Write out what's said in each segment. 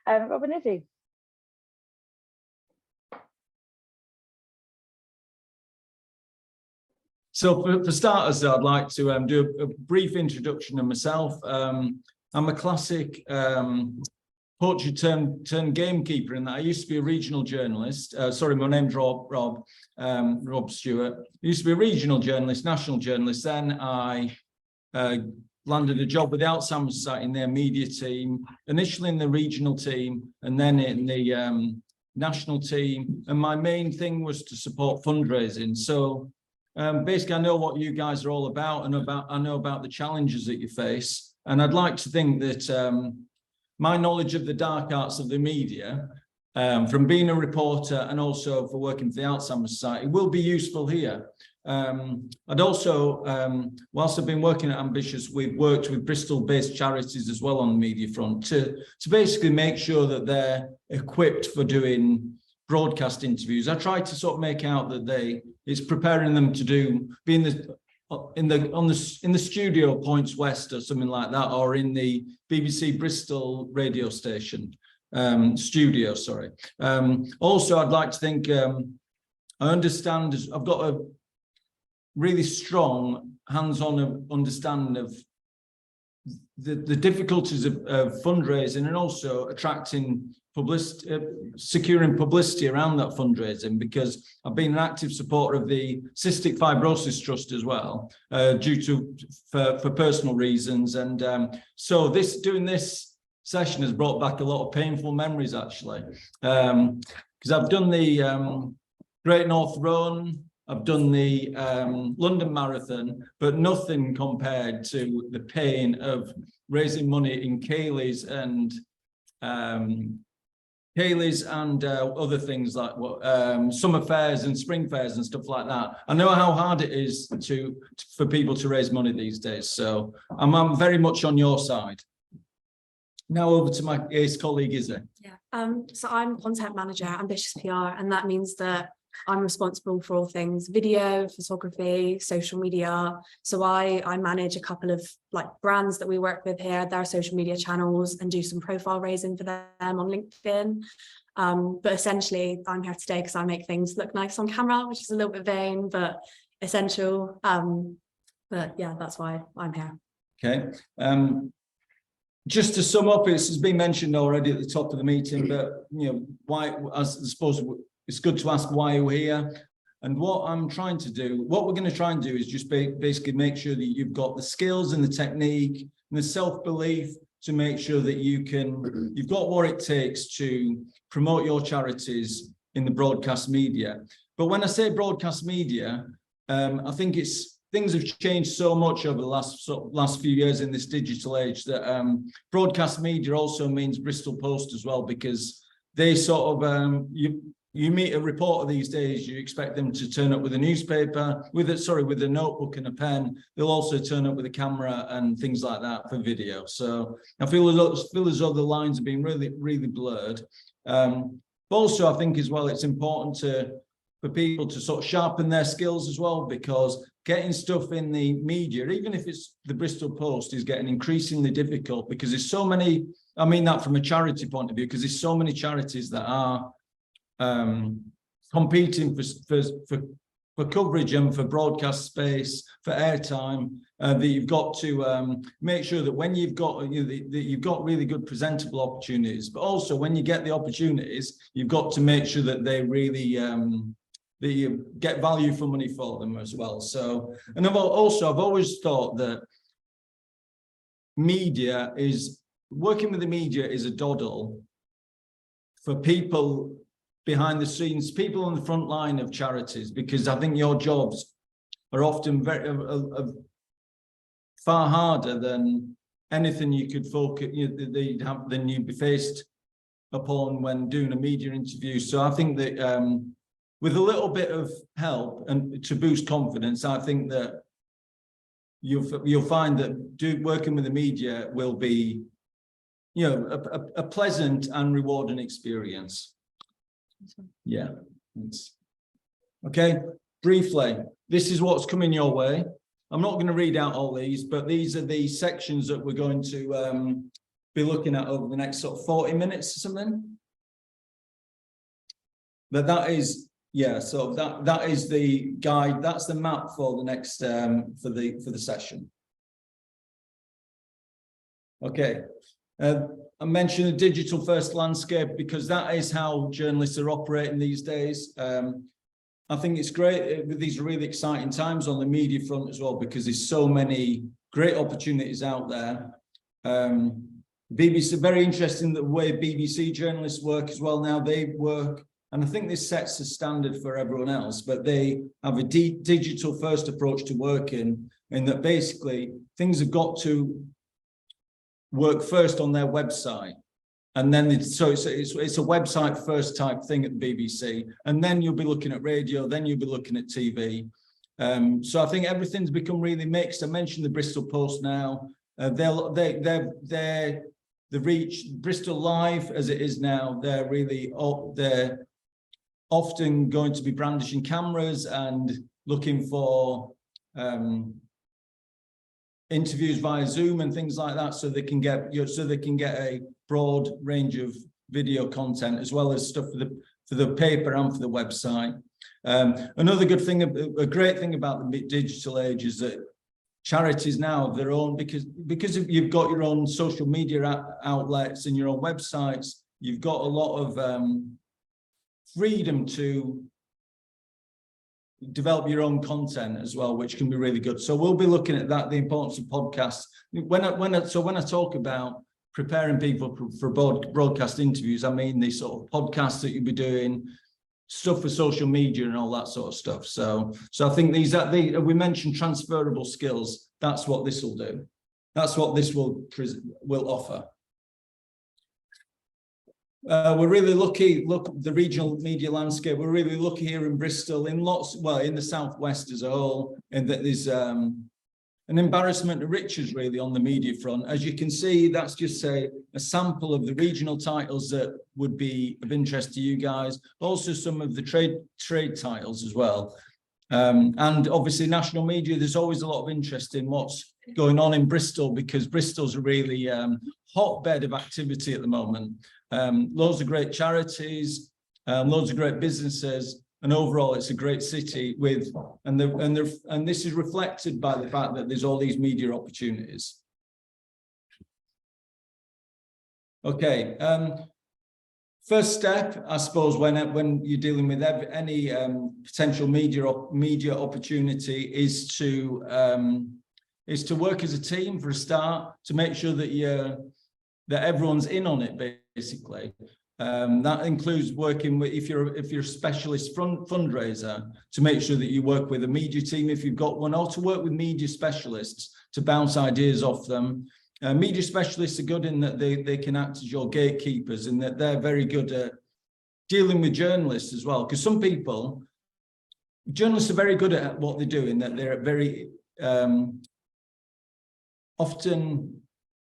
Rob and Izzy. So for starters, I'd like to do a brief introduction of myself. I'm a classic poacher turned gamekeeper in that I used to be a regional journalist. Sorry, my name's Rob Stewart. I used to be a regional journalist, national journalist. Then I landed a job with the Alzheimer's Society in their media team, initially in the regional team, and then in the national team. And my main thing was to support fundraising. So basically, I know what you guys are all about, and I know about the challenges that you face. And I'd like to think that my knowledge of the dark arts of the media, from being a reporter and also for working for the Alzheimer's Society, will be useful here. I'd also, whilst I've been working at Ambitious, we've worked with Bristol-based charities as well on the media front to basically make sure that they're equipped for doing broadcast interviews. I try to sort of make out that it's preparing them to be in the studio Points West or something like that, or in the BBC Bristol radio station studio. Sorry. Also, I'd like to think I understand. I've got a really strong hands-on understanding of the difficulties of fundraising, and also attracting publicity, securing publicity around that fundraising, because I've been an active supporter of the Cystic Fibrosis Trust as well, for personal reasons. And so doing this session has brought back a lot of painful memories, actually, because I've done the Great North Run, I've done the London Marathon, but nothing compared to the pain of raising money in Cayley's and other things like summer fairs and spring fairs and stuff like that. I know how hard it is for people to raise money these days. So I'm very much on your side. Now over to my ace colleague, Izzy. Yeah. So I'm content manager at Ambitious PR, and that means that I'm responsible for all things video, photography, social media. So I manage a couple of brands that we work with here, their social media channels, and do some profile raising for them on LinkedIn. But essentially, I'm here today because I make things look nice on camera, which is a little bit vain, but essential. But yeah, that's why I'm here. Okay. Just to sum up, it's been mentioned already at the top of the meeting, but why? I suppose it's good to ask why you're here. And what we're going to try and do is just basically make sure that you've got the skills and the technique and the self-belief to make sure that you've got what it takes to promote your charities in the broadcast media. But when I say broadcast media, I think things have changed so much over the last few years in this digital age that broadcast media also means Bristol Post as well, because they sort of you meet a reporter these days, you expect them to turn up with a newspaper, with a notebook and a pen. They'll also turn up with a camera and things like that for video. So I feel as though the lines have been really, really blurred. But also, I think as well, it's important for people to sort of sharpen their skills as well, because getting stuff in the media, even if it's the Bristol Post, is getting increasingly difficult, because there's so many. I mean that from a charity point of view, because there's so many charities that are competing for coverage and for broadcast space, for airtime, that you've got to make sure that when you've got that you've got really good presentable opportunities, but also when you get the opportunities, you've got to make sure that they really that you get value for money for them as well. So, and I've always thought that working with the media is a doddle for people behind the scenes, people on the front line of charities, because I think your jobs are often far harder than anything you could focus than you'd be faced upon when doing a media interview. So I think that with a little bit of help and to boost confidence, I think that you'll find that working with the media will be, a pleasant and rewarding experience. Yeah. Okay. Briefly, this is what's coming your way. I'm not going to read out all these, but these are the sections that we're going to be looking at over the next sort of 40 minutes or something. But that is, yeah, so that is the guide, that's the map for the next for the session. Okay. I mentioned the digital first landscape because that is how journalists are operating these days. I think it's great with these really exciting times on the media front as well, because there's so many great opportunities out there. BBC, very interesting the way BBC journalists work as well now. They work, and I think this sets a standard for everyone else, but they have a digital first approach to working, in that basically things have got to work first on their website. And then so it's a website first type thing at the BBC, and then you'll be looking at radio, then you'll be looking at TV. So I think everything's become really mixed. I mentioned the Bristol Post now. The reach Bristol Live as it is now. They're often going to be brandishing cameras and looking for interviews via Zoom and things like that, so they can get a broad range of video content as well as stuff for the paper and for the website. Another good thing, a great thing about the digital age is that charities now have their own, because you've got your own social media outlets and your own websites, you've got a lot of freedom to develop your own content as well, which can be really good. So we'll be looking at that, the importance of podcasts. When I talk about preparing people for broadcast interviews, I mean the sort of podcasts that you'll be doing, stuff for social media and all that sort of stuff. So I think we mentioned transferable skills. That's what this will do. That's what this will offer. We're really lucky. Look, the regional media landscape. We're really lucky here in Bristol, in the southwest as a whole, in that there's an embarrassment of riches really on the media front. As you can see, that's just a sample of the regional titles that would be of interest to you guys. Also some of the trade titles as well. And obviously national media, there's always a lot of interest in what's going on in Bristol, because Bristol's a really hotbed of activity at the moment. Loads of great charities, loads of great businesses, and overall it's a great city and this is reflected by the fact that there's all these media opportunities. Okay, first step, I suppose, when you're dealing with any potential media opportunity is to work as a team for a start, to make sure that everyone's in on it, basically. That includes working with, if you're a specialist fundraiser, to make sure that you work with a media team if you've got one, or to work with media specialists to bounce ideas off them. Media specialists are good in that they can act as your gatekeepers, and that they're very good at dealing with journalists as well. Because journalists are very good at what they do, in that they're very often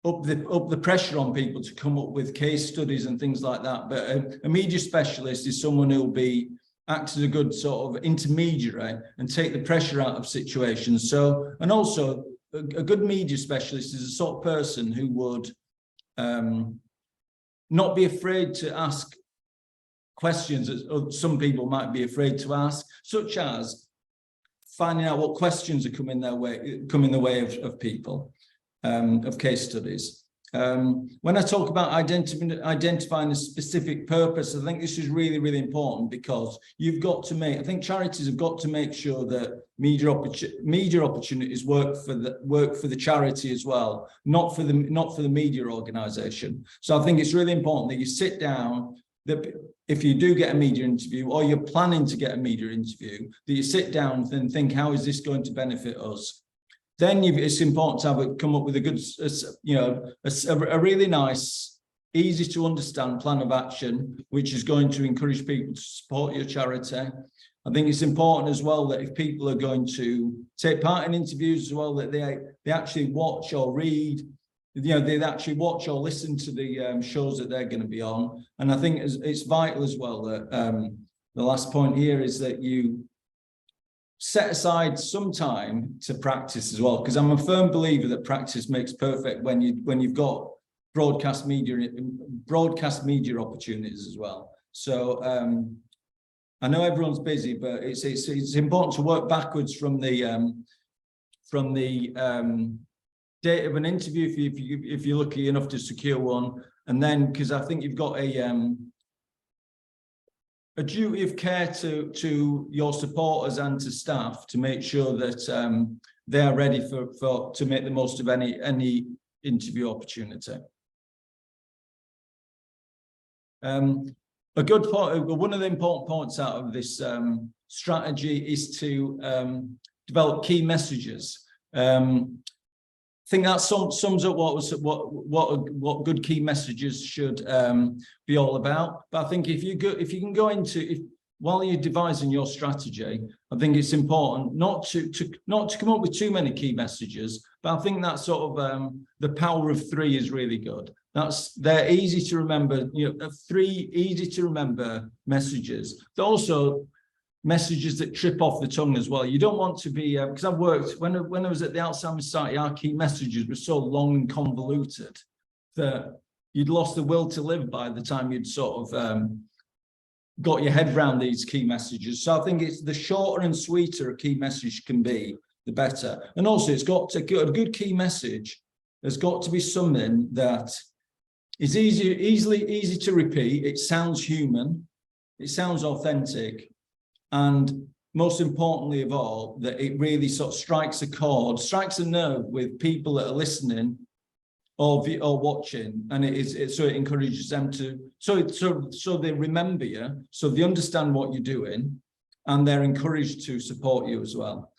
up the pressure on people to come up with case studies and things like that. But a media specialist is someone who will act as a good sort of intermediary and take the pressure out of situations. So, and also a good media specialist is a sort of person who would not be afraid to ask questions that some people might be afraid to ask, such as finding out what questions are coming the way of people. Of case studies. When I talk about identifying a specific purpose, I think this is really, really important, because I think charities have got to make sure that media opportunities work for the charity as well, not for the media organisation. So I think it's really important that you sit down, that if you do get a media interview, or you're planning to get a media interview, that you sit down and think, how is this going to benefit us? Then it's important to come up with a good, a really nice, easy to understand plan of action, which is going to encourage people to support your charity. I think it's important as well that if people are going to take part in interviews as well, that they actually watch or read, they actually watch or listen to the shows that they're going to be on. And I think it's vital as well that the last point here is that you set aside some time to practice as well, because I'm a firm believer that practice makes perfect when you've got broadcast media opportunities as well. So I know everyone's busy, but it's important to work backwards from the date of an interview if you're lucky enough to secure one, and then because I think you've got a duty of care to your supporters and to staff to make sure that they are ready to make the most of any interview opportunity. A good point, one of the important points out of this strategy is to develop key messages. I think that sums up what good key messages should be all about. But I think if you can go into while you're devising your strategy, I think it's important not to come up with too many key messages. But I think that sort of the power of 3 is really good. They're easy to remember. 3 easy to remember messages. They're also messages that trip off the tongue as well. You don't want to be because I've worked when I was at the Alzheimer's Society, our key messages were so long and convoluted that you'd lost the will to live by the time you'd sort of got your head around these key messages. So I think it's the shorter and sweeter a key message can be, the better. And also it's got to a good key message. There's got to be something that is easy to repeat. It sounds human. It sounds authentic. And most importantly of all, that it really sort of strikes a nerve with people that are listening or watching, and so it encourages them to so they remember you, so they understand what you're doing, and they're encouraged to support you as well.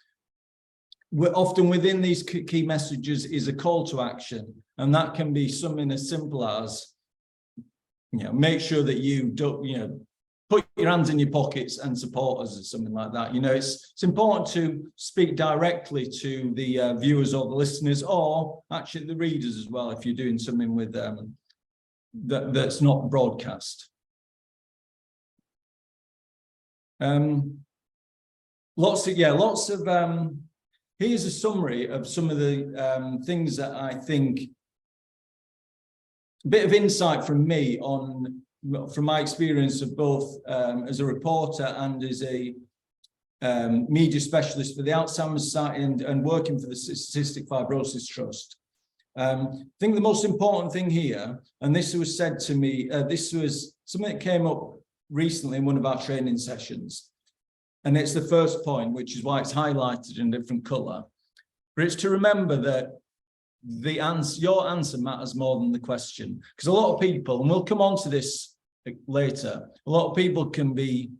We're often within these key messages is a call to action, and that can be something as simple as, make sure that you don't, put your hands in your pockets and support us or something like that. It's important to speak directly to the viewers or the listeners, or actually the readers as well, if you're doing something with that's not broadcast. Lots of here's a summary of some of the things that I think, a bit of insight from me from my experience of both as a reporter and as a media specialist for the Alzheimer's Society and working for the Cystic Fibrosis Trust. I think the most important thing here, and this was said to me, this was something that came up recently in one of our training sessions. And it's the first point, which is why it's highlighted in a different colour. But it's to remember that your answer matters more than the question. Because a lot of people, and we'll come on to this later, a lot of people it can be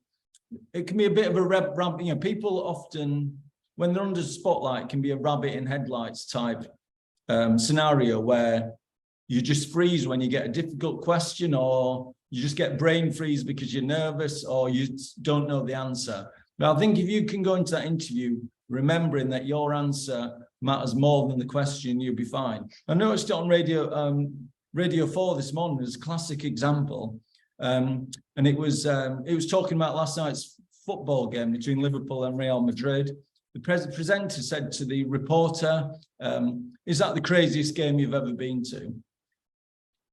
a bit of a rabbit. People often, when they're under spotlight, it can be a rabbit in headlights type scenario where you just freeze when you get a difficult question, or you just get brain freeze because you're nervous or you don't know the answer. But I think if you can go into that interview remembering that your answer matters more than the question, you'll be fine. I noticed it on Radio 4 this morning as a classic example. And it was talking about last night's football game between Liverpool and Real Madrid. The presenter said to the reporter, is that the craziest game you've ever been to?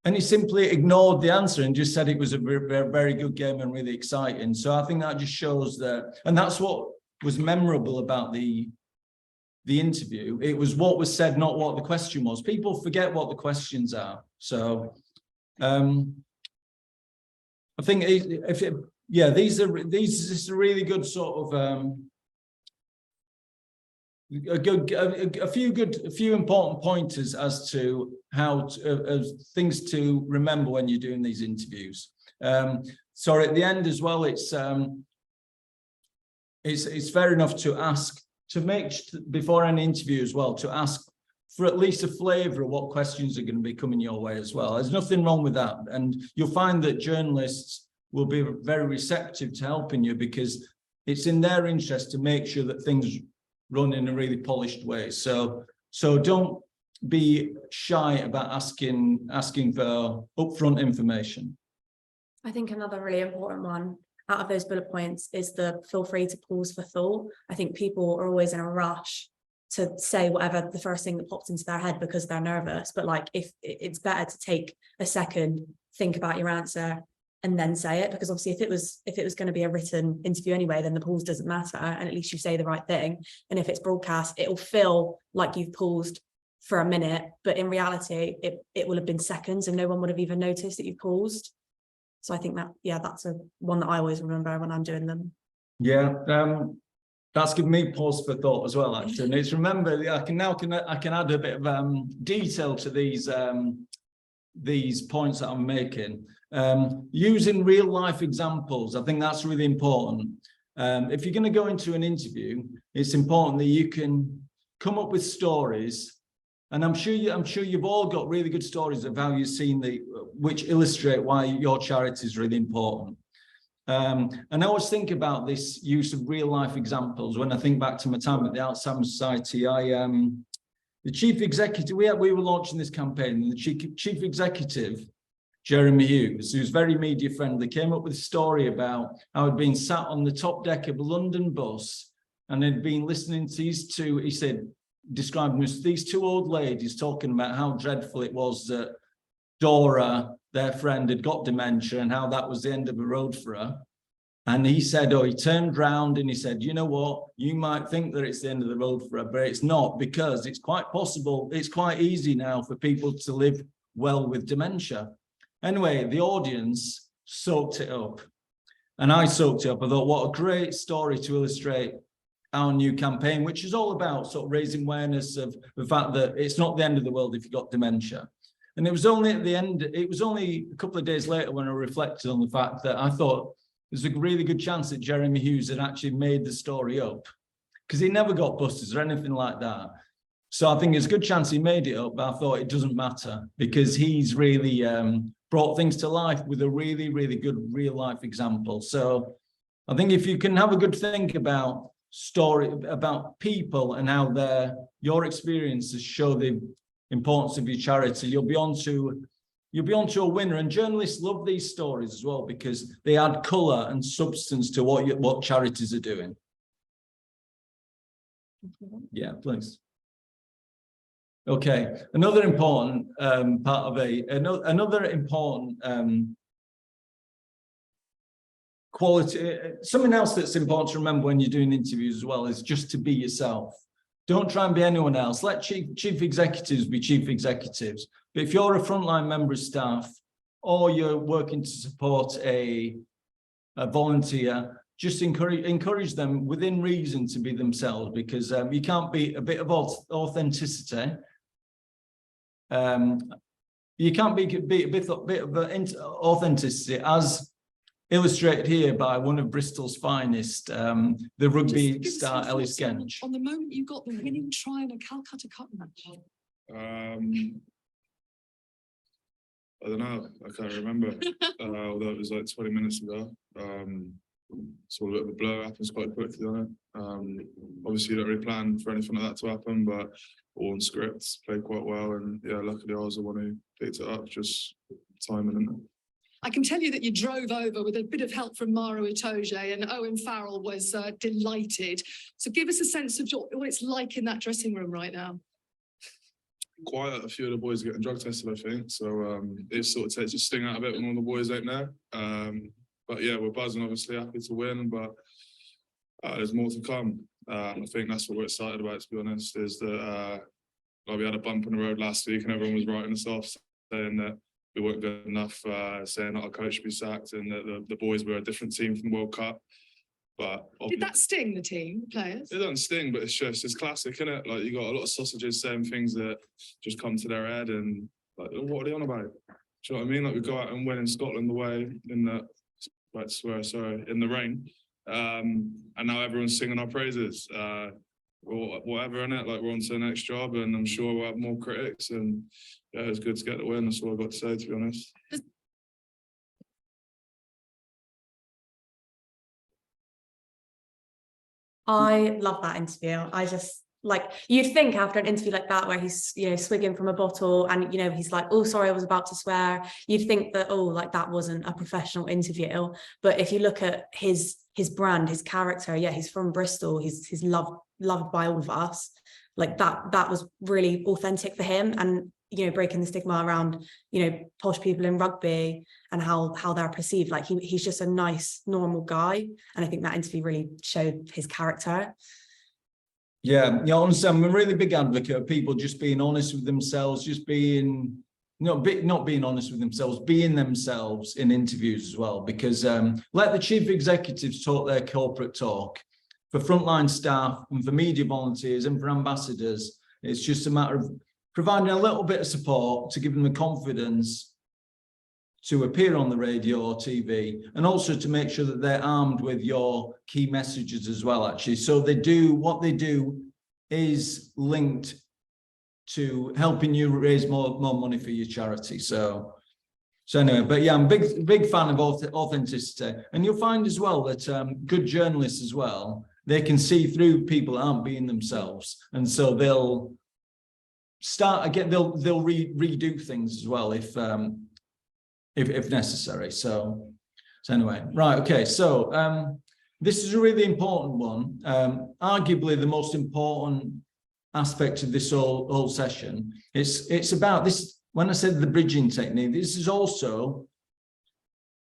And he simply ignored the answer and just said it was a very, very good game and really exciting. So I think that just shows that, and that's what was memorable about the interview. It was what was said, not what the question was. People forget what the questions are. So I think this is a really good sort of a few important pointers as to how things to remember when you're doing these interviews. Sorry, at the end as well, it's fair enough to ask, before any interview as well, to ask for at least a flavour of what questions are going to be coming your way as well. There's nothing wrong with that, and you'll find that journalists will be very receptive to helping you, because it's in their interest to make sure that things run in a really polished way. So don't be shy about asking for upfront information. I think another really important one out of those bullet points is the feel free to pause for thought. I think people are always in a rush to say whatever the first thing that pops into their head because they're nervous. But like, if it's better to take a second, think about your answer, and then say it, because obviously if it was going to be a written interview anyway, then the pause doesn't matter, and at least you say the right thing. And if it's broadcast, it'll feel like you've paused for a minute, but in reality it will have been seconds and no one would have even noticed that you paused. So I think that, yeah, that's one that I always remember when I'm doing them. Yeah, that's given me pause for thought as well, actually. And it's, remember, I can add a bit of detail to these points that I'm making. Using real life examples, I think that's really important. If you're going to go into an interview, it's important that you can come up with stories. And I'm sure you've all got really good stories of how you've seen which illustrate why your charity is really important. And I always think about this use of real life examples. When I think back to my time at the Alzheimer's Society, the chief executive, we were launching this campaign, and the chief executive, Jeremy Hughes, who's very media friendly, came up with a story about how he'd been sat on the top deck of a London bus and had been listening to these two, he said, describing these two old ladies talking about how dreadful it was that Dora, their friend, had got dementia and how that was the end of the road for her. And he said, he turned round and he said, you know what, you might think that it's the end of the road for her, but it's not, because it's quite possible, it's quite easy now for people to live well with dementia. Anyway, the audience soaked it up, and I soaked it up. I thought, what a great story to illustrate our new campaign, which is all about sort of raising awareness of the fact that it's not the end of the world if you've got dementia. And it was only at the end, it was only a couple of days later when I reflected on the fact that I thought there's a really good chance that Jeremy Hughes had actually made the story up, because he never got busters or anything like that. So I think there's a good chance he made it up, but I thought it doesn't matter, because he's really brought things to life with a really, really good real life example. So I think if you can have a good think about story about people and how your experiences show the importance of your charity, you'll be onto a winner. And journalists love these stories as well, because they add colour and substance to what charities are doing. Yeah, please. Okay, another important part of another important quality, something else that's important to remember when you're doing interviews as well, is just to be yourself. Don't try and be anyone else. Let chief executives be chief executives. But if you're a frontline member of staff, or you're working to support a volunteer, just encourage them within reason to be themselves, because you can't beat a bit of authenticity. You can't beat a bit of authenticity, as illustrated here by one of Bristol's finest, the rugby star Ellis Gench. On the moment you got the winning try in a Calcutta Cup match. I don't know, I can't remember, although it was like 20 minutes ago. It's all a bit of a blur, happens quite quickly on it. Obviously you don't really plan for anything like that to happen, but all on scripts, played quite well, and yeah, luckily I was the one who picked it up, just timing, isn't it? I can tell you that you drove over with a bit of help from Mara Itoje, and Owen Farrell was delighted. So give us a sense of what it's like in that dressing room right now. Quiet, a few of the boys are getting drug tested, I think, so it sort of takes a sting out of it when all the boys ain't there. But yeah, we're buzzing, obviously, happy to win, but there's more to come. I think that's what we're excited about, to be honest, is that we had a bump on the road last week and everyone was writing us off, saying that we weren't good enough, saying that our coach should be sacked, and that the boys were a different team from the World Cup. But did that sting the team, the players? It doesn't sting, but it's classic, isn't it? Like, you got a lot of sausages saying things that just come to their head, and like, what are they on about? Do you know what I mean? Like, we go out and win in Scotland away in the, I swear, sorry, in the rain, and now everyone's singing our praises. Or whatever, innit? Like, we're on to the next job, and I'm sure we'll have more critics, and yeah, it's good to get the win. That's all I've got to say, to be honest. I love that interview. I just, like, you'd think after an interview like that, where he's, you know, swigging from a bottle and, you know, he's like, oh, sorry, I was about to swear. You'd think that, oh, like, that wasn't a professional interview. But if you look at his brand, his character, yeah, he's from Bristol. He's loved by all of us. like that was really authentic for him, and breaking the stigma around posh people in rugby and how they're perceived. Like he's just a nice, normal guy, and I think that interview really showed his character. Yeah, honestly, I'm a really big advocate of people just being honest with themselves, just being not being honest with themselves, being themselves in interviews as well, because let the chief executives talk their corporate talk. For frontline staff and for media volunteers and for ambassadors, it's just a matter of providing a little bit of support to give them the confidence to appear on the radio or TV, and also to make sure that they're armed with your key messages as well, actually. So what they do is linked to helping you raise more money for your charity. So anyway, but yeah, I'm big fan of authenticity. And you'll find as well that good journalists as well, they can see through people that aren't being themselves. And so they'll start again, they'll redo things as well if necessary. So anyway, right, okay. So this is a really important one. Arguably the most important aspect of this whole session. It's about this. When I said the bridging technique, this is also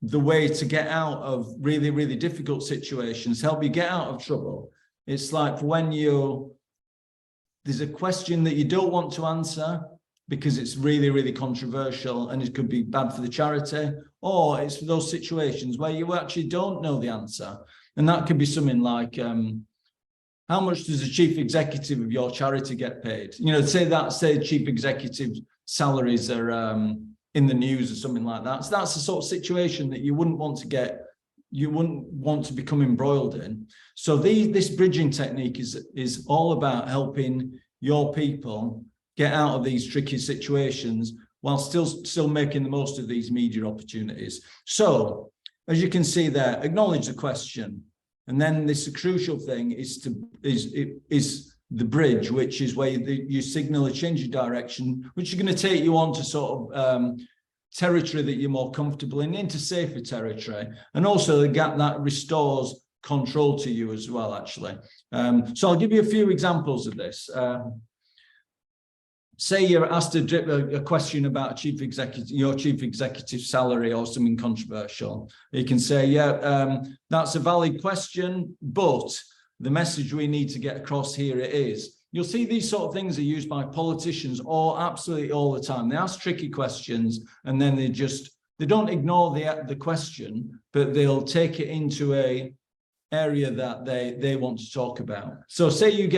the way to get out of really, really difficult situations, help you get out of trouble. It's like when there's a question that you don't want to answer because it's really, really controversial and it could be bad for the charity, or it's for those situations where you actually don't know the answer. And that could be something like, how much does the chief executive of your charity get paid? Say chief executive salaries are in the news or something like that. So that's the sort of situation that you wouldn't want to become embroiled in. So this bridging technique is all about helping your people get out of these tricky situations while still making the most of these media opportunities. So as you can see there, acknowledge the question. And then this crucial thing is the bridge, which is where you signal a change of direction, which is going to take you on to sort of territory that you're more comfortable in, into safer territory. And also the gap that restores control to you as well, actually. So I'll give you a few examples of this. Say you're asked a question about your chief executive salary or something controversial. You can say, yeah, that's a valid question, but the message we need to get across here it is. You'll see these sort of things are used by politicians absolutely all the time. They ask tricky questions and then they don't ignore the question, but they'll take it into a area that they want to talk about. So say you're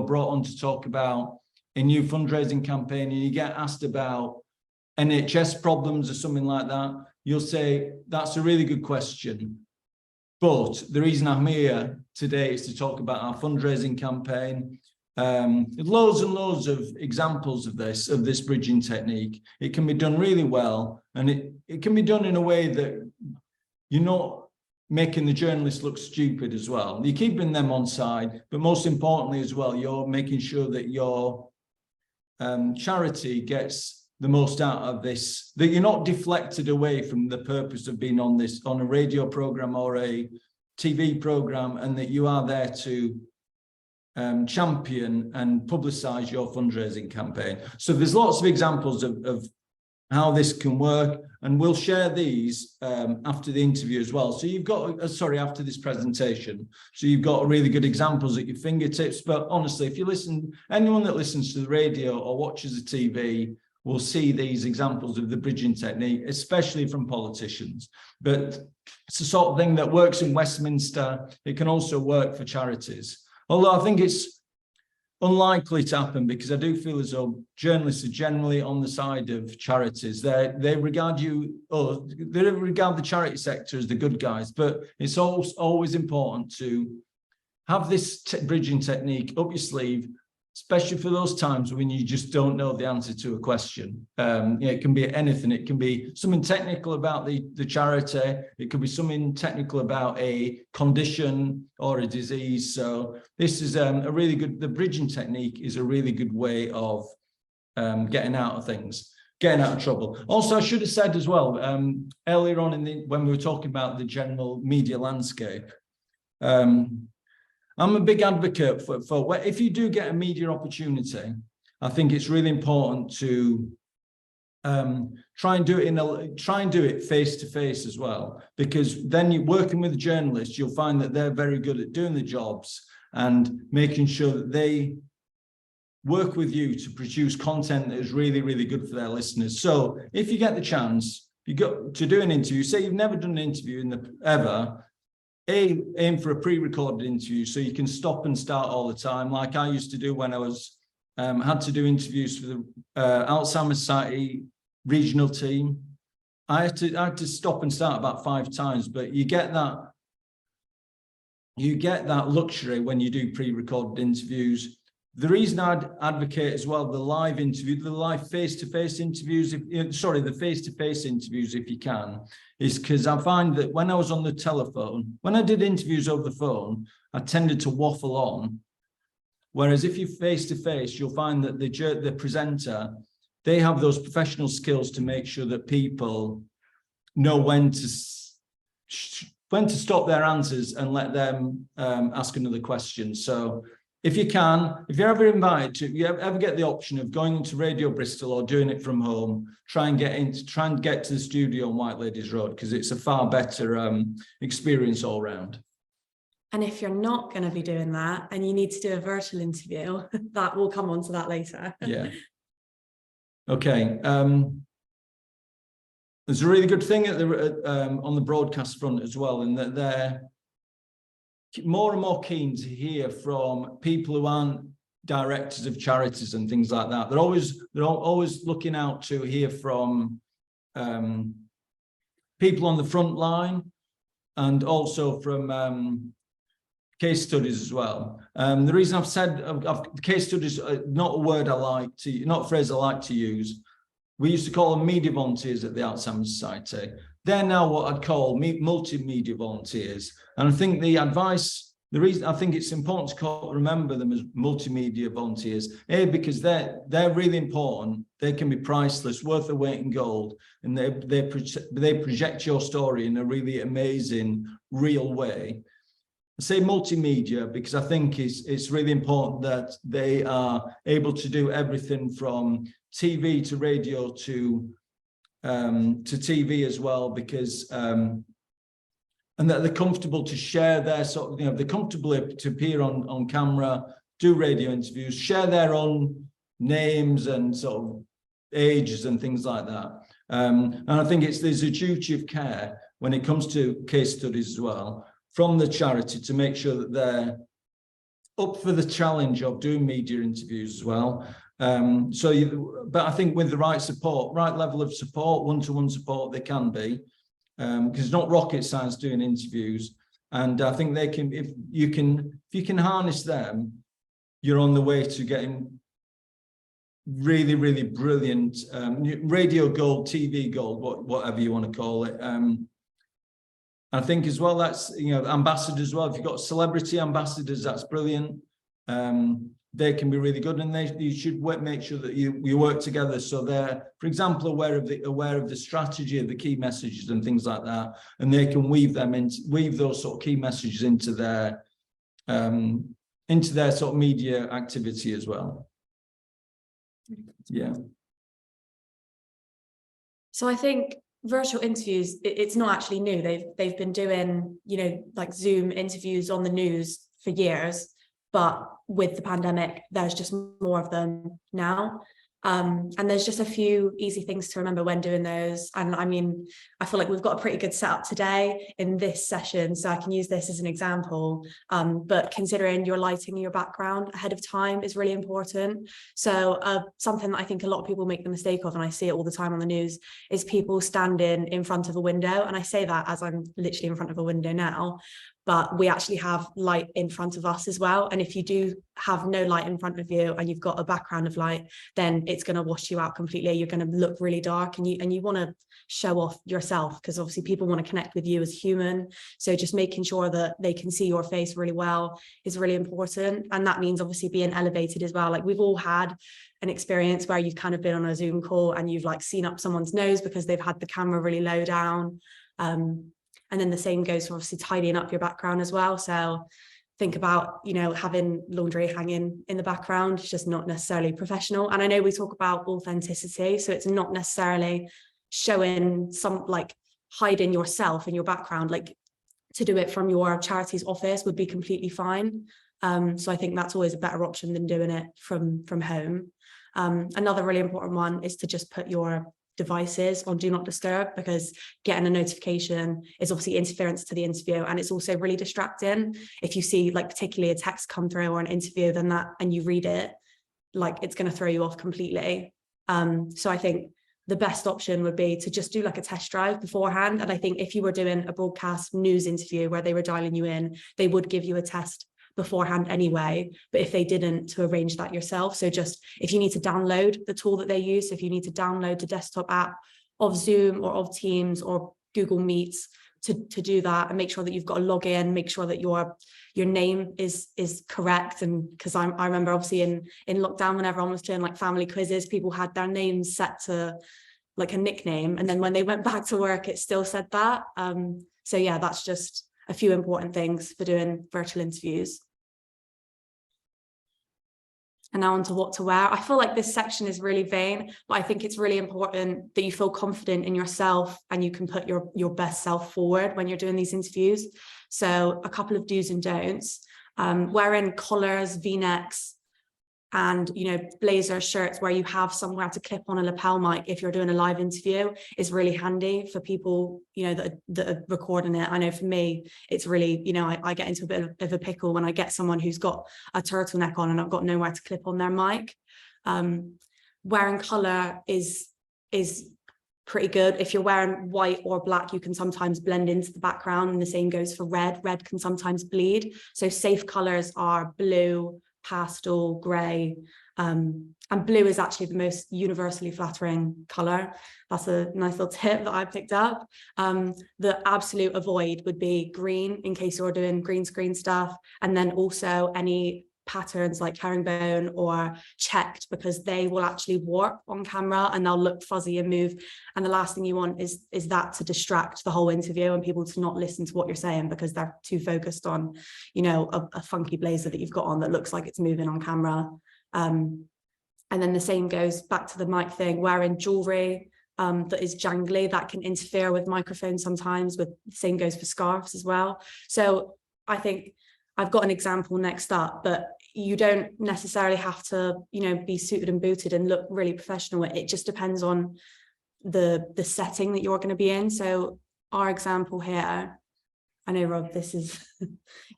brought on to talk about a new fundraising campaign and you get asked about NHS problems or something like that. You'll say, that's a really good question, but the reason I'm here today is to talk about our fundraising campaign. Loads and loads of examples of this bridging technique. It can be done really well, and it can be done in a way that you're not making the journalists look stupid as well. You're keeping them on side, but most importantly as well, you're making sure that your charity gets the most out of this, that you're not deflected away from the purpose of being on a radio program or a TV program, and that you are there to champion and publicize your fundraising campaign. So there's lots of examples of how this can work, and we'll share these after the interview as well. So you've got, after this presentation. So you've got really good examples at your fingertips. But honestly, if you anyone that listens to the radio or watches the TV will see these examples of the bridging technique, especially from politicians. But it's the sort of thing that works in Westminster. It can also work for charities. Although I think it's unlikely to happen, because I do feel as though journalists are generally on the side of charities. They regard the charity sector as the good guys, but it's always important to have this bridging technique up your sleeve, especially for those times when you just don't know the answer to a question. It can be anything. It can be something technical about the charity. It could be something technical about a condition or a disease. So this is the bridging technique is a really good way of getting out of things, getting out of trouble. Also, I should have said as well, earlier on when we were talking about the general media landscape, I'm a big advocate for if you do get a media opportunity, I think it's really important to try and do it face to face as well, because then you're working with journalists, you'll find that they're very good at doing the jobs and making sure that they work with you to produce content that is really, really good for their listeners. So if you get the chance, you go to do an interview, say you've never done an interview ever, aim for a pre-recorded interview so you can stop and start all the time, like I used to do when I was had to do interviews for the Alzheimer's Society regional team. I had to stop and start about 5 times, but you get that luxury when you do pre-recorded interviews. The reason I'd advocate as well the live face-to-face interviews, the face-to-face interviews if you can, is because I find that when I was on the telephone, when I did interviews over the phone, I tended to waffle on. Whereas if you face-to-face, you'll find that the presenter, they have those professional skills to make sure that people know when to stop their answers and let them ask another question. So if you're ever invited to, if you ever get the option of going into Radio Bristol or doing it from home, try and get to the studio on White Ladies Road, because it's a far better experience all round. And if you're not going to be doing that and you need to do a virtual interview, that will come on to that later. Yeah. Okay. There's a really good thing on the broadcast front as well, in that they're more and more keen to hear from people who aren't directors of charities and things like that. They're always looking out to hear from people on the front line, and also from case studies as well. The reason I've said case studies, not a word I like to, not a phrase I like to use. We used to call them media volunteers at the Alzheimer's Society. They're now what I'd call multimedia volunteers. And I think the reason I think it's important to remember them as multimedia volunteers, because they're really important. They can be priceless, worth their weight in gold, and they project your story in a really amazing, real way. I say multimedia because I think it's really important that they are able to do everything from TV to radio to TV as well, because and that they're comfortable to share their they're comfortable to appear on camera, do radio interviews, share their own names and sort of ages and things like that. And I think there's a duty of care when it comes to case studies as well from the charity to make sure that they're up for the challenge of doing media interviews as well. But I think with the right support, right level of support, one-to-one support, they can be, because it's not rocket science doing interviews. And I think they can, if you can harness them, you're on the way to getting really, really brilliant radio gold, TV gold, whatever you want to call it. I think as well, that's, ambassadors as well. If you've got celebrity ambassadors, that's brilliant. They can be really good, and you should make sure that you work together. So they're, for example, aware of the strategy of the key messages and things like that, and they can weave those sort of key messages into their sort of media activity as well. Yeah. So I think virtual interviews, it's not actually new. They've been doing, like Zoom interviews on the news for years, but with the pandemic, there's just more of them now. And there's just a few easy things to remember when doing those. And I mean, I feel like we've got a pretty good setup today in this session, so I can use this as an example. But considering your lighting and your background ahead of time is really important. So something that I think a lot of people make the mistake of, and I see it all the time on the news, is people standing in front of a window. And I say that as I'm literally in front of a window now, but we actually have light in front of us as well. And if you do have no light in front of you and you've got a background of light, then it's going to wash you out completely. You're going to look really dark, and you want to show off yourself, because obviously people want to connect with you as human. So just making sure that they can see your face really well is really important. And that means obviously being elevated as well. Like, we've all had an experience where you've kind of been on a Zoom call and you've like seen up someone's nose because they've had the camera really low down. And then the same goes for obviously tidying up your background as well. So think about, you know, having laundry hanging in the background. It's just not necessarily professional. And I know we talk about authenticity, so it's not necessarily showing some, like, hiding yourself in your background. Like, to do it from your charity's office would be completely fine. So I think that's always a better option than doing it from home. Another really important one is to just put your devices on do not disturb, because getting a notification is obviously interference to the interview, and it's also really distracting. If you see, like, particularly a text come through or an interview, then that, and you read it, like, it's going to throw you off completely. So I think the best option would be to just do like a test drive beforehand. And I think if you were doing a broadcast news interview where they were dialing you in, they would give you a test beforehand anyway, but if they didn't, to arrange that yourself. So just, if you need to download the tool that they use, if you need to download the desktop app of Zoom or of Teams or Google Meets to do that, and make sure that you've got a login, make sure that your name is correct. And because I remember obviously in lockdown, when everyone was doing like family quizzes, people had their names set to like a nickname, and then when they went back to work it still said that. So yeah, that's just a few important things for doing virtual interviews. And now on to what to wear. I feel like this section is really vain, but I think it's really important that you feel confident in yourself and you can put your best self forward when you're doing these interviews. So a couple of do's and don'ts. Wearing collars, V-necks, and, you know, blazer shirts where you have somewhere to clip on a lapel mic if you're doing a live interview is really handy for people, you know, that are recording it. I know for me, it's really, you know, I get into a bit of a pickle when I get someone who's got a turtleneck on and I've got nowhere to clip on their mic. Wearing colour is pretty good. If you're wearing white or black, you can sometimes blend into the background, and the same goes for red. Red can sometimes bleed. So safe colours are blue, pastel, grey, and blue is actually the most universally flattering colour. That's a nice little tip that I picked up. The absolute avoid would be green, in case you're doing green screen stuff, and then also any patterns like herringbone or checked, because they will actually warp on camera and they'll look fuzzy and move, and the last thing you want is that to distract the whole interview and people to not listen to what you're saying because they're too focused on, you know, a funky blazer that you've got on that looks like it's moving on camera. And then the same goes back to the mic thing. Wearing jewelry that is jangly, that can interfere with microphones sometimes. But the same goes for scarves as well. So I think I've got an example next up, but you don't necessarily have to, you know, be suited and booted and look really professional. It just depends on the setting that you're going to be in. So our example here, I know, Rob, this is,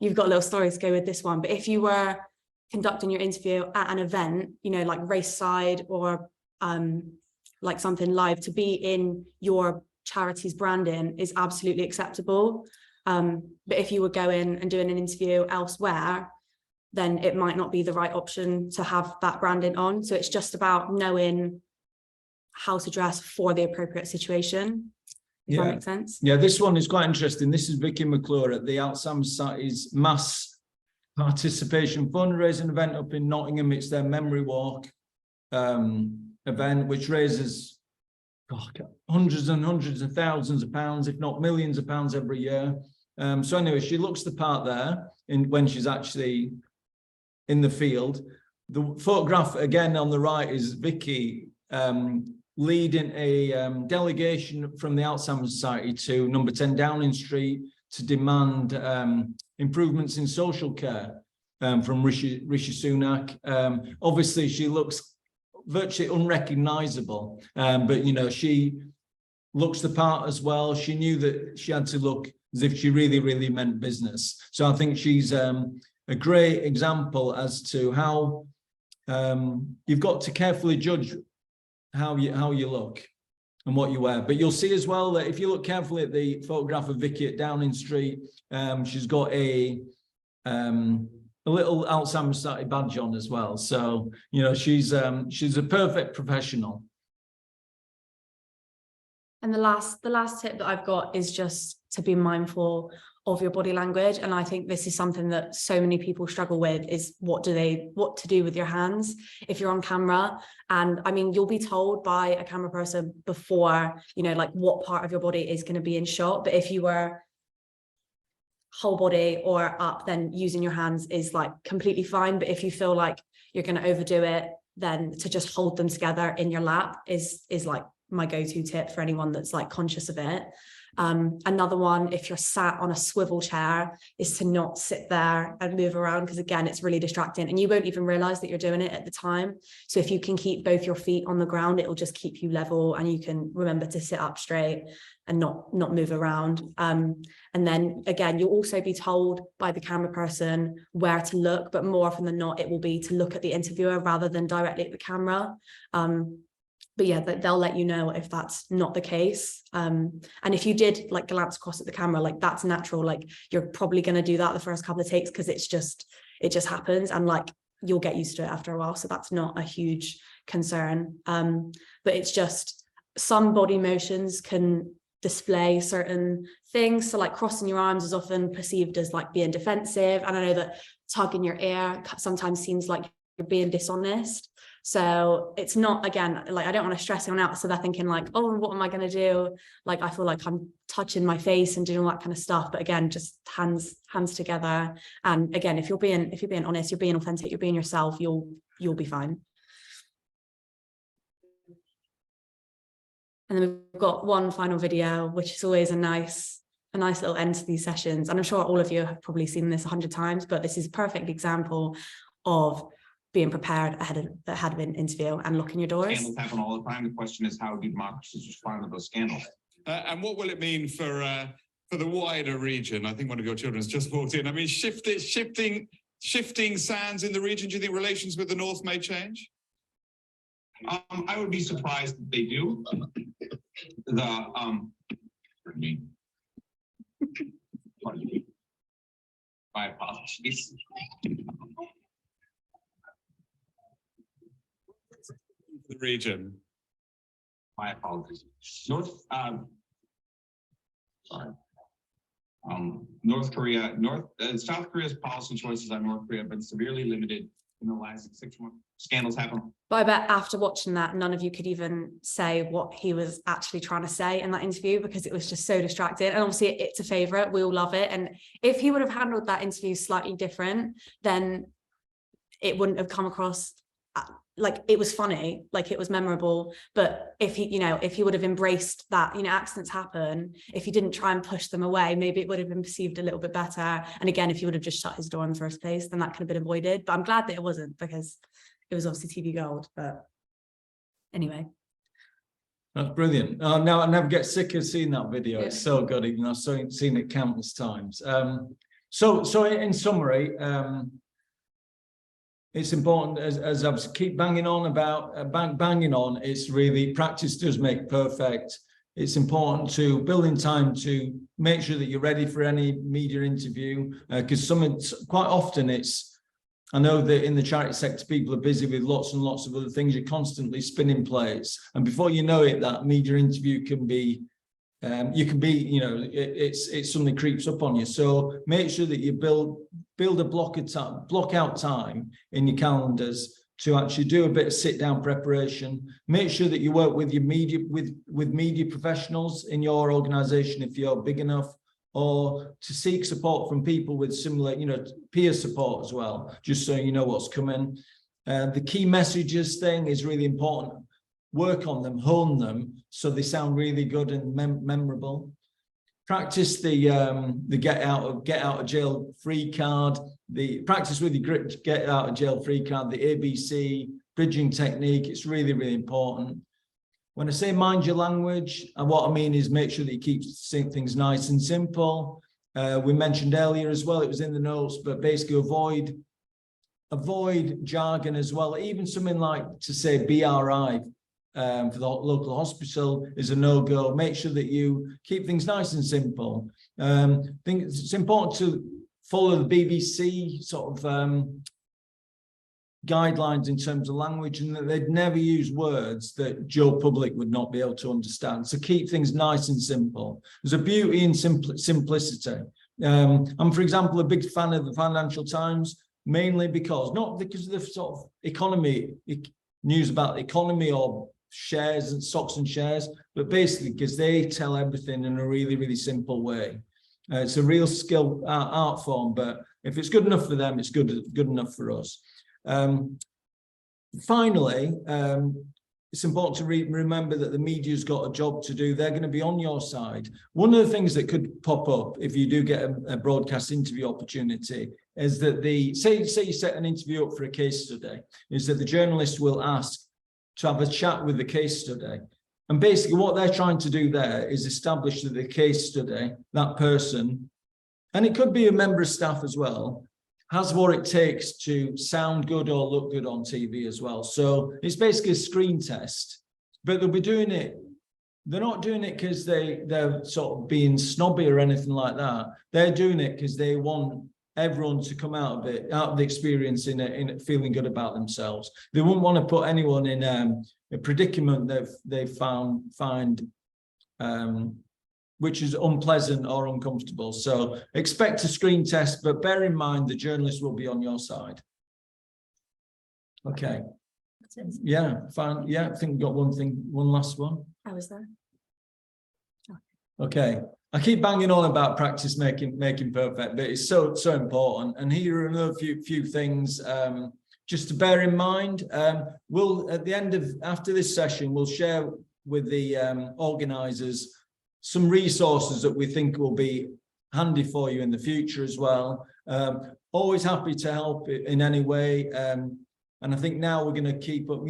you've got a little story to go with this one, but if you were conducting your interview at an event, you know, like race side or like something live, to be in your charity's branding is absolutely acceptable. But if you were going and doing an interview elsewhere, then it might not be the right option to have that branding on. So it's just about knowing how to dress for the appropriate situation. Does that make sense? Yeah, this one is quite interesting. This is Vicky McClure at the Alzheimer's Society's mass participation fundraising event up in Nottingham. It's their Memory Walk event, which raises hundreds and hundreds of thousands of pounds, if not millions of pounds every year. So anyway, she looks the part there when she's actually in the field. The photograph again on the right is Vicky leading a delegation from the Alzheimer's Society to number 10 Downing Street to demand improvements in social care from Rishi Sunak. Obviously, she looks virtually unrecognisable, but you know, she looks the part as well. She knew that she had to look as if she really, really meant business. So I think she's a great example as to how you've got to carefully judge how you look and what you wear. But you'll see as well that if you look carefully at the photograph of Vicky at Downing Street, she's got a little Alzheimer's Society badge on as well. So, you know, she's a perfect professional. And the last tip that I've got is just to be mindful of your body language. And I think this is something that so many people struggle with, is what to do with your hands if you're on camera. And I mean, you'll be told by a camera person before, you know, like what part of your body is going to be in shot. But if you were whole body or up, then using your hands is like completely fine. But if you feel like you're going to overdo it, then to just hold them together in your lap is like my go-to tip for anyone that's like conscious of it. Another one, if you're sat on a swivel chair, is to not sit there and move around, because again, it's really distracting and you won't even realize that you're doing it at the time. So if you can keep both your feet on the ground, it will just keep you level, and you can remember to sit up straight and not move around. And then again, you'll also be told by the camera person where to look, but more often than not, it will be to look at the interviewer rather than directly at the camera. But yeah, they'll let you know if that's not the case. And if you did like glance across at the camera, like that's natural. Like you're probably going to do that the first couple of takes, because it just happens, and like you'll get used to it after a while. So that's not a huge concern. But it's just some body motions can display certain things. So like crossing your arms is often perceived as like being defensive. And I know that tugging your ear sometimes seems like you're being dishonest. So it's not, again, like I don't want to stress anyone out, so they're thinking like, oh, what am I going to do? Like I feel like I'm touching my face and doing all that kind of stuff. But again, just hands together. And again, if you're being honest, you're being authentic, you're being yourself, you'll be fine. And then we've got one final video, which is always a nice little end to these sessions. And I'm sure all of you have probably seen this 100 times, but this is a perfect example of being prepared ahead of an interview and locking your doors. Scandals happen all the time. The question is, how do democracies respond to those scandals? And what will it mean for the wider region? I think one of your children's just walked in. I mean, shifting sands in the region. Do you think relations with the North may change? I would be surprised if they do. Pardon me. My apologies. The region. My apologies. South Korea's policy choices on North Korea have been severely limited in the last 6 months. Scandals happen. But I bet after watching that, none of you could even say what he was actually trying to say in that interview, because it was just so distracting. And obviously it's a favorite, we all love it. And if he would have handled that interview slightly different, then it wouldn't have come across like it was funny, like it was memorable. But if he would have embraced that, accidents happen, if he didn't try and push them away, maybe it would have been perceived a little bit better. And again, if he would have just shut his door in the first place, then that could have been avoided. But I'm glad that it wasn't, because it was obviously TV gold. But anyway. That's brilliant. Now I never get sick of seeing that video. Yeah. It's so good, even though I've seen it countless times. So in summary, it's important, as I keep banging on about, it's really practice does make perfect. It's important to build in time to make sure that you're ready for any media interview, because quite often I know that in the charity sector, people are busy with lots and lots of other things. You're constantly spinning plates. And before you know it, that media interview can be, it suddenly creeps up on you. So make sure that you build a block out time in your calendars to actually do a bit of sit down preparation. Make sure that you work with your media, with media professionals in your organization if you're big enough, or to seek support from people with similar, peer support as well, just so you know what's coming. The key messages thing is really important. Work on them, hone them, so they sound really good and memorable. Practice the get out of jail free card. Practice with your get out of jail free card. The ABC bridging technique. It's really, really important. When I say mind your language, and what I mean is make sure that you keep things nice and simple. We mentioned earlier as well, it was in the notes, but basically avoid jargon as well. Even something like to say BRI for the local hospital is a no-go. Make sure that you keep things nice and simple. I think it's important to follow the BBC sort of guidelines in terms of language, and that they'd never use words that Joe Public would not be able to understand. So keep things nice and simple. There's a beauty in simplicity. I'm, for example, a big fan of the Financial Times, mainly not because of the sort of economy, news about the economy or shares and stocks and shares, but basically because they tell everything in a really, really simple way. It's a real skill art form, but if it's good enough for them, it's good enough for us. Finally, it's important to remember that the media's got a job to do. They're going to be on your side. One of the things that could pop up if you do get a broadcast interview opportunity is that say you set an interview up for a case study, is that the journalist will ask to have a chat with the case study. And basically what they're trying to do there is establish that the case study, that person, and it could be a member of staff as well, has what it takes to sound good or look good on TV as well. So it's basically a screen test, but they'll be doing it. They're not doing it because they're sort of being snobby or anything like that. They're doing it because they want everyone to come out of it, out of the experience in it feeling good about themselves. They wouldn't want to put anyone in a predicament that they find which is unpleasant or uncomfortable. So expect a screen test, but bear in mind the journalist will be on your side. Okay. Yeah, fine. Yeah, I think we've got one last one. I was there. Okay. I keep banging on about practice making perfect, but it's so important. And here are another few things just to bear in mind. We'll at the end of after this session, we'll share with the organisers some resources that we think will be handy for you in the future as well. Always happy to help in any way. And I think now we're going to keep up,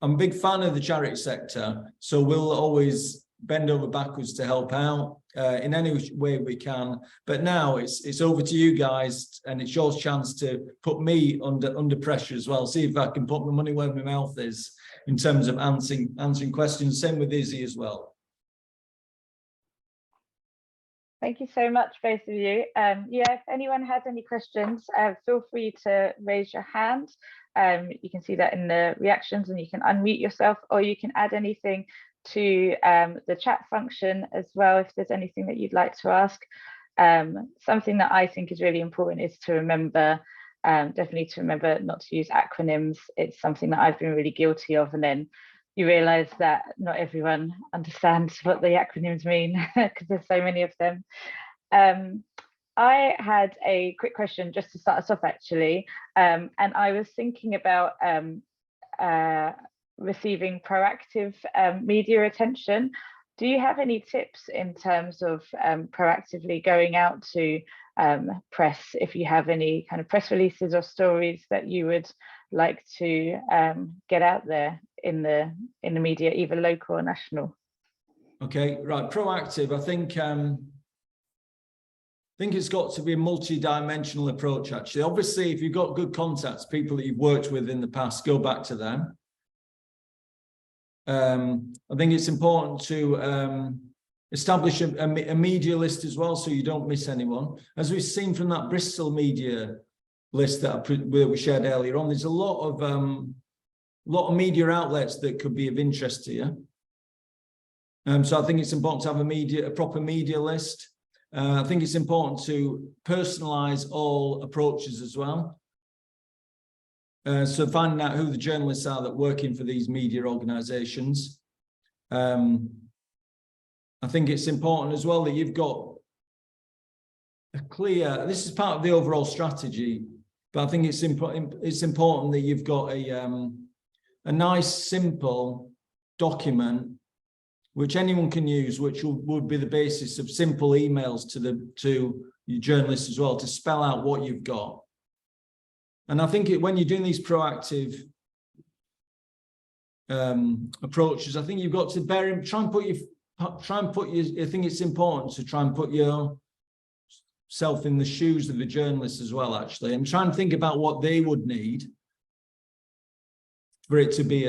I'm a big fan of the charity sector, so we'll always bend over backwards to help out in any way we can. But now it's over to you guys, and it's your chance to put me under pressure as well. See if I can put my money where my mouth is in terms of answering questions. Same with Izzy as well. Thank you so much, both of you. If anyone has any questions, feel free to raise your hand. You can see that in the reactions, and you can unmute yourself, or you can add anything to the chat function as well if there's anything that you'd like to ask. Something that I think is really important is to remember, definitely to remember not to use acronyms. It's something that I've been really guilty of, and then you realize that not everyone understands what the acronyms mean because there's so many of them. I had a quick question just to start us off, actually, and I was thinking about receiving proactive media attention. Do you have any tips in terms of proactively going out to press, if you have any kind of press releases or stories that you would like to get out there in the media, either local or national? Okay, right, proactive. I think it's got to be a multi-dimensional approach, actually. Obviously, if you've got good contacts, people that you've worked with in the past, go back to them. I think it's important to establish a media list as well, so you don't miss anyone. As we've seen from that Bristol media list that we shared earlier on, there's a lot of media outlets that could be of interest to you. So I think it's important to have a proper media list. I think it's important to personalize all approaches as well. So finding out who the journalists are that working for these media organizations. I think it's important as well that you've got a clear, this is part of the overall strategy, but I think it's important that you've got a nice, simple document which anyone can use, which would be the basis of simple emails to your journalists as well, to spell out what you've got. And I think when you're doing these proactive approaches, I think you've got to I think it's important to try and put yourself in the shoes of the journalists as well, actually, and try and think about what they would need for it to be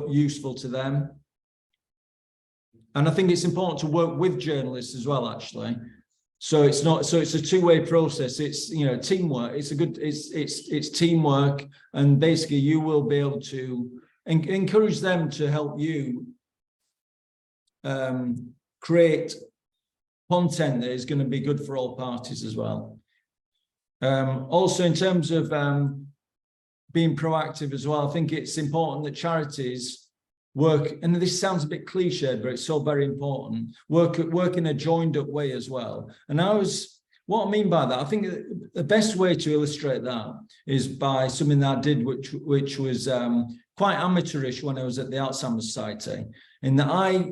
useful to them. And I think it's important to work with journalists as well, actually. So it's a two-way process. It's teamwork. It's teamwork, and basically you will be able to encourage them to help you create content that is going to be good for all parties as well. Also, in terms of being proactive as well, I think it's important that charities work, and this sounds a bit cliched, but it's so very important, work in a joined up way as well. And what I mean by that, I think the best way to illustrate that is by something that I did, which was quite amateurish when I was at the Alzheimer's Society, in that I,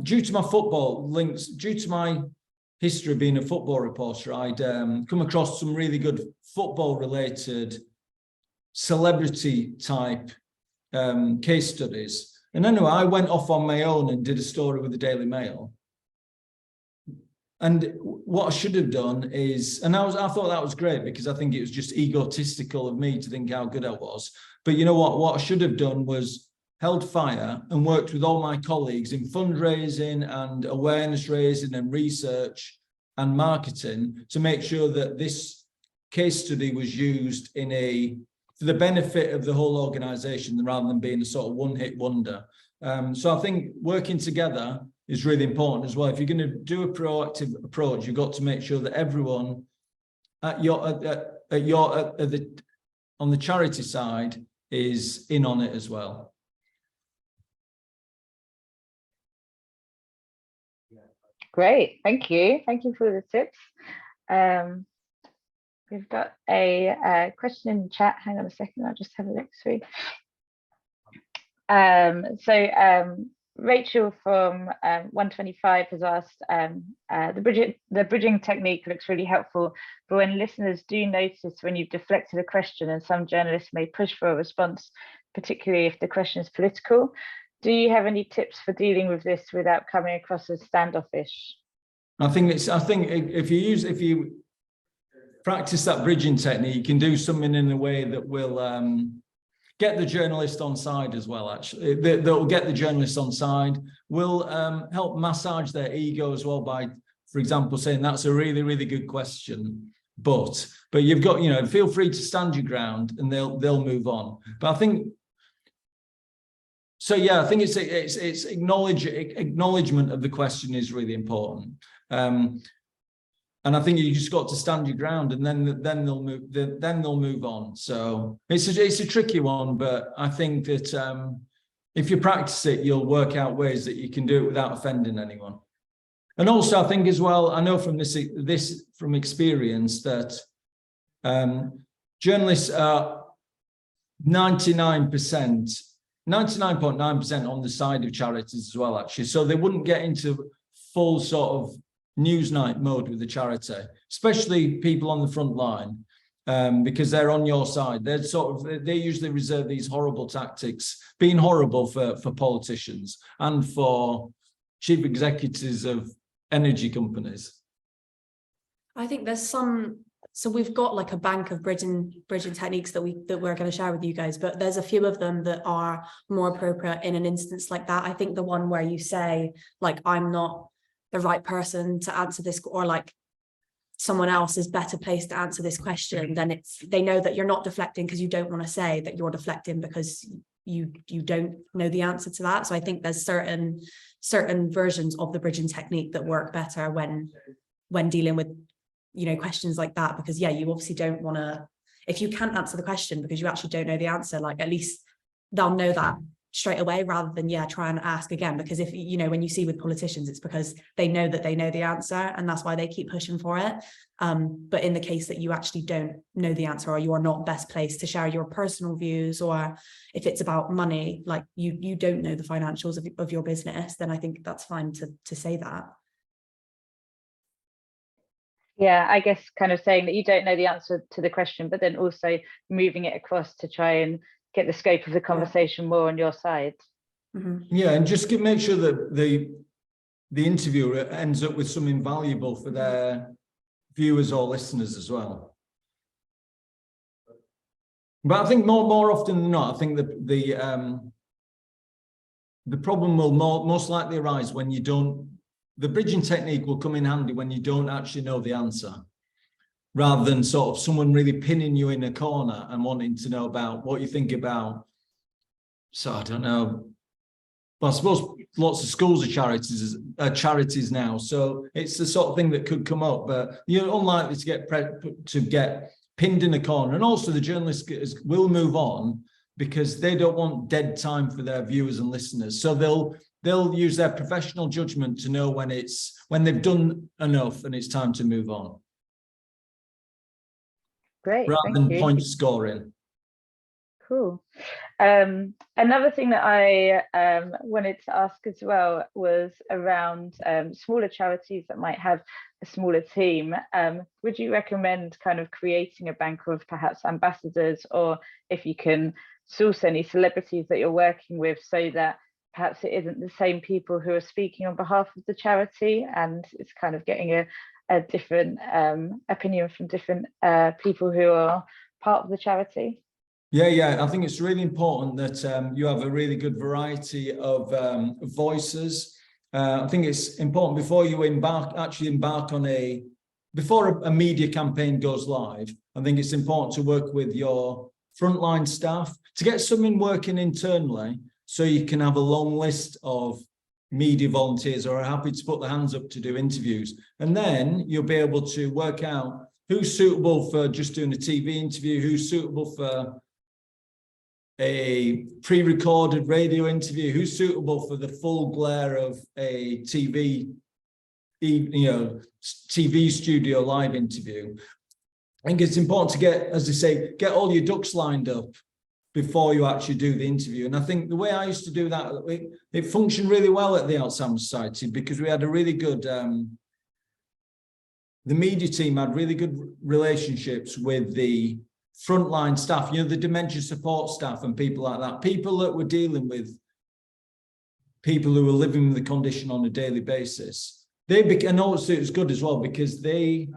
due to my football links, due to my history of being a football reporter, I'd come across some really good football related celebrity type case studies. And anyway, I went off on my own and did a story with the Daily Mail. And what I should have done is, and I thought that was great because I think it was just egotistical of me to think how good I was. But you know what I should have done was held fire and worked with all my colleagues in fundraising and awareness raising and research and marketing to make sure that this case study was used for the benefit of the whole organization rather than being a sort of one-hit wonder. So I think working together is really important as well. If you're going to do a proactive approach, you've got to make sure that everyone on the charity side is in on it as well. Great, thank you. Thank you for the tips. We've got a question in the chat. Hang on a second, I'll just have a look through. Rachel from 125 has asked, the bridging technique looks really helpful, but when listeners do notice when you've deflected a question and some journalists may push for a response, particularly if the question is political, do you have any tips for dealing with this without coming across as standoffish? I think if you practice that bridging technique, you can do something in a way that will get the journalist on side as well, actually. That will get the journalist on side, will help massage their ego as well by, for example, saying that's a really, really good question. But you've got, feel free to stand your ground and they'll move on. But I think, so yeah, I think it's acknowledgement of the question is really important. And I think you just got to stand your ground, and then they'll move on. So it's a tricky one, but I think that if you practice it, you'll work out ways that you can do it without offending anyone. And also, I think as well, I know from this from experience that journalists are 99.9% on the side of charities as well, actually. So they wouldn't get into full sort of Newsnight mode with the charity, especially people on the front line, because they're on your side. They usually reserve these horrible tactics, being horrible for politicians and for chief executives of energy companies. I think there's so we've got like a bank of bridging techniques that we're going to share with you guys, but there's a few of them that are more appropriate in an instance like that. I think the one where you say, like, I'm not the right person to answer this, or like someone else is better placed to answer this question, then they know that you're not deflecting because you don't want to say that you're deflecting because you don't know the answer to that. So I think there's certain versions of the bridging technique that work better when dealing with questions like that, because yeah, you obviously don't want to, if you can't answer the question because you actually don't know the answer, like at least they'll know that straight away rather than try and ask again. Because if when you see with politicians, it's because they know that they know the answer and that's why they keep pushing for it. But in the case that you actually don't know the answer, or you are not best placed to share your personal views, or if it's about money, like you don't know the financials of your business, then I think that's fine to say that. Yeah, I guess kind of saying that you don't know the answer to the question, but then also moving it across to try and get the scope of the conversation more on your side. Mm-hmm. Yeah, and just make sure that the interviewer ends up with something valuable for their viewers or listeners as well. But I think more often than not, I think the problem will most likely arise when you don't. The bridging technique will come in handy when you don't actually know the answer, rather than sort of someone really pinning you in a corner and wanting to know about what you think about. So I don't know. Well, I suppose lots of schools are charities now, so it's the sort of thing that could come up. But you're unlikely to get pinned in a corner, and also the journalist will move on because they don't want dead time for their viewers and listeners. So they'll use their professional judgment to know when they've done enough and it's time to move on. Great, Rather thank than you. point scoring. Cool. Another thing that I wanted to ask as well was around smaller charities that might have a smaller team. Would you recommend kind of creating a bank of perhaps ambassadors, or if you can source any celebrities that you're working with, so that perhaps it isn't the same people who are speaking on behalf of the charity, and it's kind of getting a different opinion from different people who are part of the charity? Yeah, I think it's really important that you have a really good variety of voices. I think it's important before you embark on before a media campaign goes live. I think it's important to work with your frontline staff to get something working internally, so you can have a long list of media volunteers who are happy to put their hands up to do interviews. And then you'll be able to work out who's suitable for just doing a TV interview, who's suitable for a pre-recorded radio interview, who's suitable for the full glare of a TV studio live interview. I think it's important to get, as I say, get all your ducks lined up before you actually do the interview. And I think the way I used to do that, it functioned really well at the Alzheimer's Society, because we had a really good, the media team had really good relationships with the frontline staff, the dementia support staff and people like that, people that were dealing with people who were living with the condition on a daily basis. And also it was good as well, because those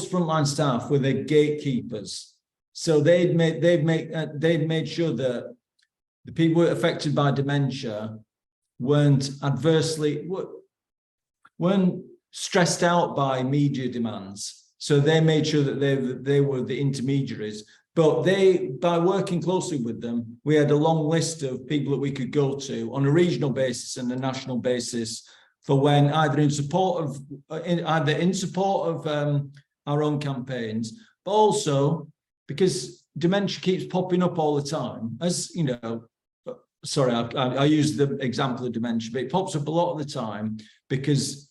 frontline staff were the gatekeepers. So they'd made sure that the people who were affected by dementia weren't stressed out by media demands. So they made sure that they were the intermediaries. But by working closely with them, we had a long list of people that we could go to on a regional basis and a national basis for when either in support of our own campaigns, but also because dementia keeps popping up all the time. As you know, sorry, I use the example of dementia, but it pops up a lot of the time because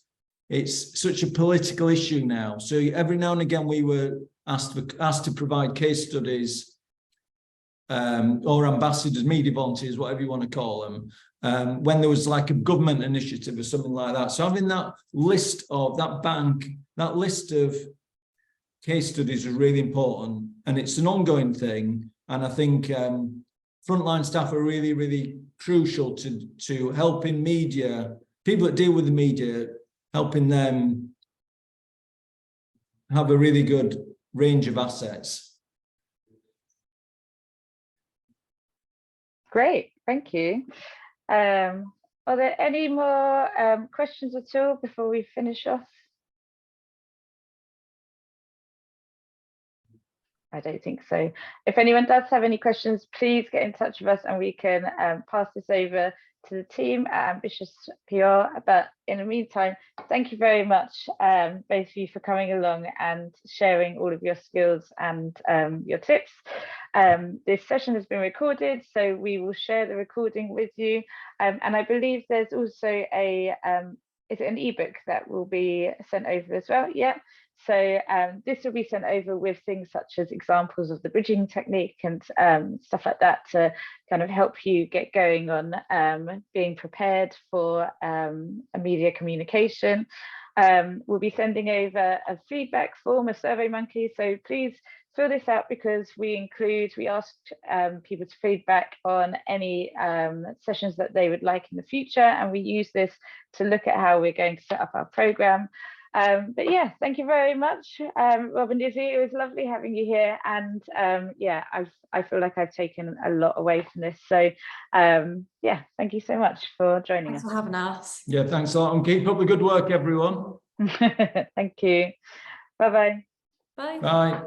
it's such a political issue now. So every now and again, we were asked to provide case studies or ambassadors, media volunteers, whatever you want to call them, when there was like a government initiative or something like that. So having that list of that list of case studies is really important, and it's an ongoing thing. And I think frontline staff are really, really crucial to helping media, people that deal with the media, helping them have a really good range of assets. Great, thank you. Are there any more questions at all before we finish off? I don't think so. If anyone does have any questions, please get in touch with us and we can pass this over to the team at Ambitious PR. But in the meantime, thank you very much, both of you, for coming along and sharing all of your skills and your tips. This session has been recorded, so we will share the recording with you. And I believe there's also is it an ebook that will be sent over as well? Yeah. So this will be sent over with things such as examples of the bridging technique and stuff like that to kind of help you get going on being prepared for a media communication. We'll be sending over a feedback form, a survey monkey. So please fill this out, because we asked people to feedback on any sessions that they would like in the future. And we use this to look at how we're going to set up our program. But yeah, thank you very much, Rob and Izzy. It was lovely having you here, and yeah, I feel like I've taken a lot away from this. So yeah, thank you so much for joining us. Thanks for having us. Yeah, thanks a lot, and keep up the good work, everyone. Thank you. Bye-bye. Bye. Bye.